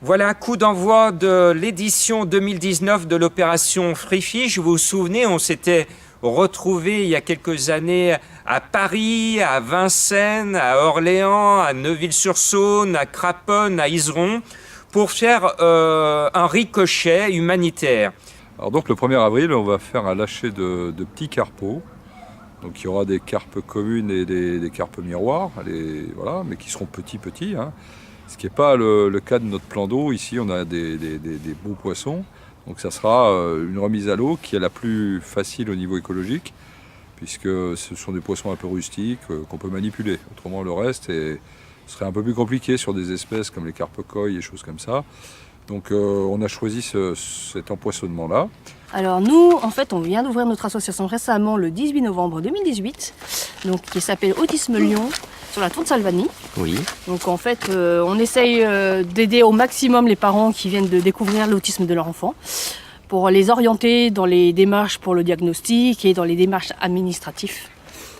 Voilà, coup d'envoi de l'édition 2019 de l'opération Free Fish. Vous vous souvenez, on s'était retrouvés il y a quelques années à Paris, à Vincennes, à Orléans, à Neuville-sur-Saône, à Craponne, à Izeron, pour faire un ricochet humanitaire. Alors donc le 1er avril, on va faire un lâcher de petits carpeaux. Donc il y aura des carpes communes et des carpes miroirs, voilà, mais qui seront petits, hein. Ce qui n'est pas le cas de notre plan d'eau. Ici, on a des beaux poissons. Donc ça sera une remise à l'eau qui est la plus facile au niveau écologique, puisque ce sont des poissons un peu rustiques qu'on peut manipuler. Autrement, le reste serait un peu plus compliqué sur des espèces comme les carpes koi et choses comme ça. Donc on a choisi cet empoisonnement-là. Alors nous, en fait, on vient d'ouvrir notre association récemment le 18 novembre 2018, donc, qui s'appelle Autisme Lyon, sur la tour de Salvani. Oui. Donc en fait, on essaye d'aider au maximum les parents qui viennent de découvrir l'autisme de leur enfant, pour les orienter dans les démarches pour le diagnostic et dans les démarches administratives.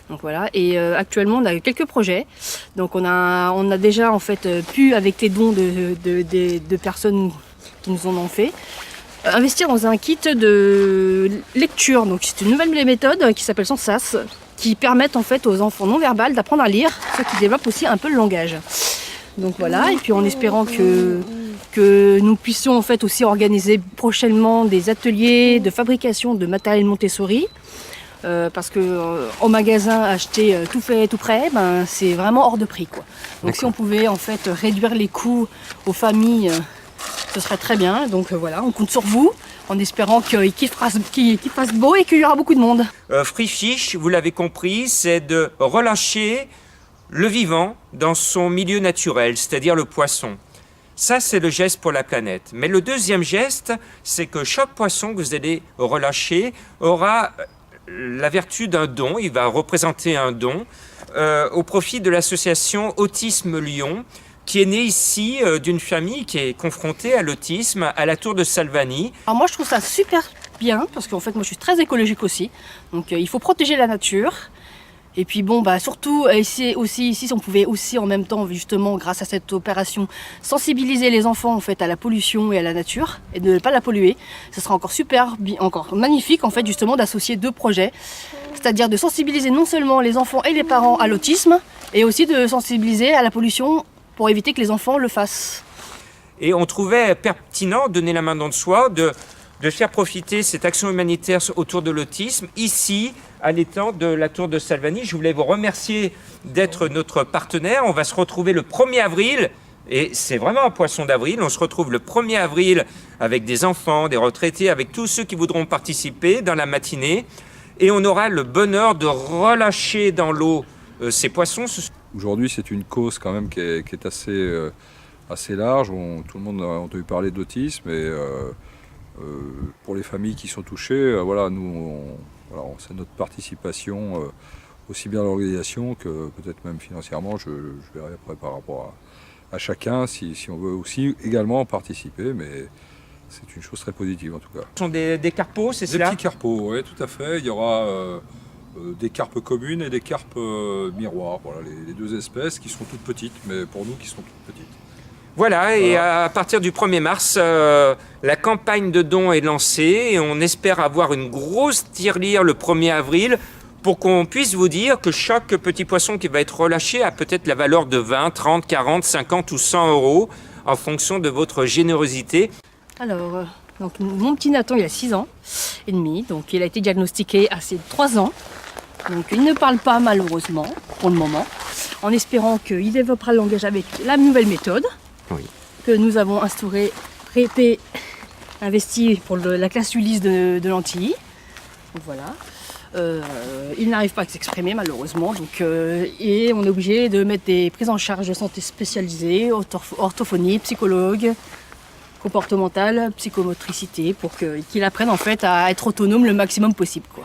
Donc voilà, et actuellement on a quelques projets. Donc on a déjà en fait pu, avec les dons de personnes qui nous en ont fait, investir dans un kit de lecture. Donc c'est une nouvelle méthode qui s'appelle Sensas, qui permettent en fait aux enfants non verbales d'apprendre à lire, ce qui développe aussi un peu le langage. Donc voilà, et puis en espérant que nous puissions en fait aussi organiser prochainement des ateliers de fabrication de matériel Montessori. Parce que au magasin acheter tout fait tout prêt, c'est vraiment hors de prix, quoi. Donc si on pouvait en fait réduire les coûts aux familles, ce serait très bien. Donc voilà, on compte sur vous en espérant qu'il fasse beau et qu'il y aura beaucoup de monde. Free Fish, vous l'avez compris, c'est de relâcher le vivant dans son milieu naturel, c'est-à-dire le poisson. Ça, c'est le geste pour la planète. Mais le deuxième geste, c'est que chaque poisson que vous allez relâcher aura la vertu d'un don. Il va représenter un don au profit de l'association Autisme Lyon, qui est née ici d'une famille qui est confrontée à l'autisme à la tour de Salvani. Alors moi je trouve ça super bien, parce qu'en fait moi je suis très écologique aussi, donc il faut protéger la nature. Et puis bon, surtout ici, si on pouvait aussi en même temps, justement, grâce à cette opération, sensibiliser les enfants en fait à la pollution et à la nature et de ne pas la polluer, ce sera encore super, encore magnifique en fait justement d'associer deux projets, c'est-à-dire de sensibiliser non seulement les enfants et les parents à l'autisme, et aussi de sensibiliser à la pollution pour éviter que les enfants le fassent. Et on trouvait pertinent de donner la main dans le soi, de faire profiter cette action humanitaire autour de l'autisme, ici, à l'étang de la tour de Salvani. Je voulais vous remercier d'être notre partenaire. On va se retrouver le 1er avril, et c'est vraiment un poisson d'avril. On se retrouve le 1er avril avec des enfants, des retraités, avec tous ceux qui voudront participer dans la matinée. Et on aura le bonheur de relâcher dans l'eau ces poissons. Aujourd'hui, c'est une cause quand même qui est assez large. Tout le monde a entendu parler d'autisme, et pour les familles qui sont touchées, c'est notre participation, aussi bien à l'organisation que peut-être même financièrement. Je verrai après par rapport à chacun si on veut aussi également participer, mais c'est une chose très positive en tout cas. Ce sont des carpeaux, c'est cela ? Des petits carpeaux, oui, tout à fait. Il y aura des carpes communes et des carpes miroirs. Voilà, les deux espèces qui sont toutes petites, mais pour nous qui sont toutes petites. Voilà, et à partir du 1er mars, la campagne de dons est lancée et on espère avoir une grosse tirelire le 1er avril pour qu'on puisse vous dire que chaque petit poisson qui va être relâché a peut-être la valeur de 20, 30, 40, 50 ou 100 euros en fonction de votre générosité. Alors, donc, mon petit Nathan, il a 6 ans et demi, donc il a été diagnostiqué à ses 3 ans. Donc il ne parle pas malheureusement pour le moment, en espérant qu'il développera le langage avec la nouvelle méthode. Oui. Que nous avons instauré, prêté, investi pour la classe Ulysse de l'Antilly. Donc voilà. Il n'arrive pas à s'exprimer malheureusement, donc, et on est obligé de mettre des prises en charge de santé spécialisées, orthophonie, psychologue, comportementale, psychomotricité, pour qu'il apprenne en fait à être autonome le maximum possible, quoi.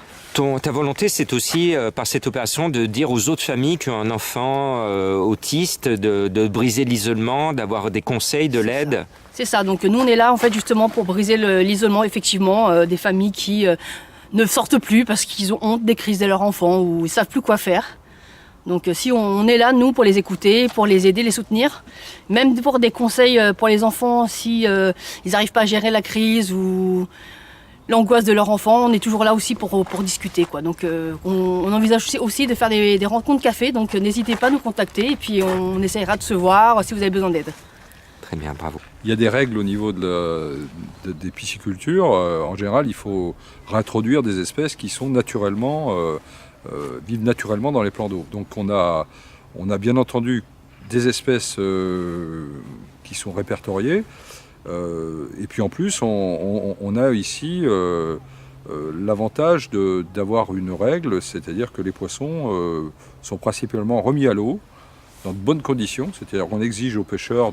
Ta volonté, c'est aussi, par cette opération, de dire aux autres familles qui ont un enfant autiste, de briser l'isolement, d'avoir des conseils, de l'aide. C'est ça, donc nous on est là en fait justement pour briser l'isolement effectivement des familles qui ne sortent plus parce qu'ils ont honte des crises de leur enfant ou ils ne savent plus quoi faire. Donc si on est là, nous, pour les écouter, pour les aider, les soutenir, même pour des conseils pour les enfants, si ils n'arrivent pas à gérer la crise ou l'angoisse de leur enfant, on est toujours là aussi pour discuter, quoi. Donc on envisage aussi de faire des rencontres café, donc n'hésitez pas à nous contacter et puis on essaiera de se voir si vous avez besoin d'aide. Très bien, bravo. Il y a des règles au niveau des piscicultures. En général, il faut réintroduire des espèces qui sont vivent naturellement dans les plans d'eau. Donc on a bien entendu des espèces qui sont répertoriées. Et puis en plus, on a ici l'avantage d'avoir une règle, c'est-à-dire que les poissons sont principalement remis à l'eau dans de bonnes conditions, c'est-à-dire qu'on exige aux pêcheurs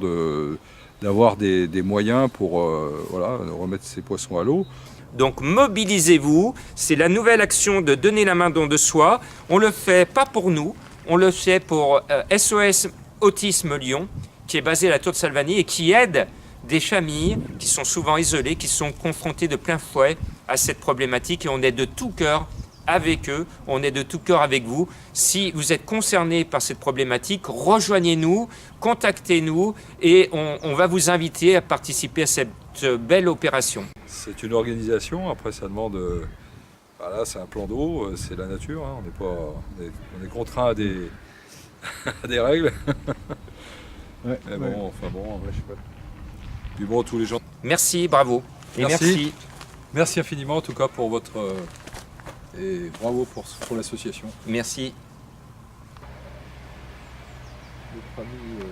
d'avoir des moyens pour remettre ces poissons à l'eau. Donc mobilisez-vous, c'est la nouvelle action de donner la main don de soi. On le fait pas pour nous, on le fait pour SOS Autisme Lyon, qui est basé à la Tour de Salvani et qui aide des familles qui sont souvent isolées, qui sont confrontées de plein fouet à cette problématique, et on est de tout cœur avec eux, on est de tout cœur avec vous. Si vous êtes concerné par cette problématique, rejoignez-nous, contactez-nous et on va vous inviter à participer à cette belle opération. C'est une organisation, après ça demande... Voilà, c'est un plan d'eau, c'est la nature, hein, on est contraint à des, à des règles. Ouais, mais bon, je sais pas. Puis bon, tous les gens... Merci, bravo. Et merci. Merci infiniment en tout cas pour votre... et bravo pour l'association. Merci. Notre ami,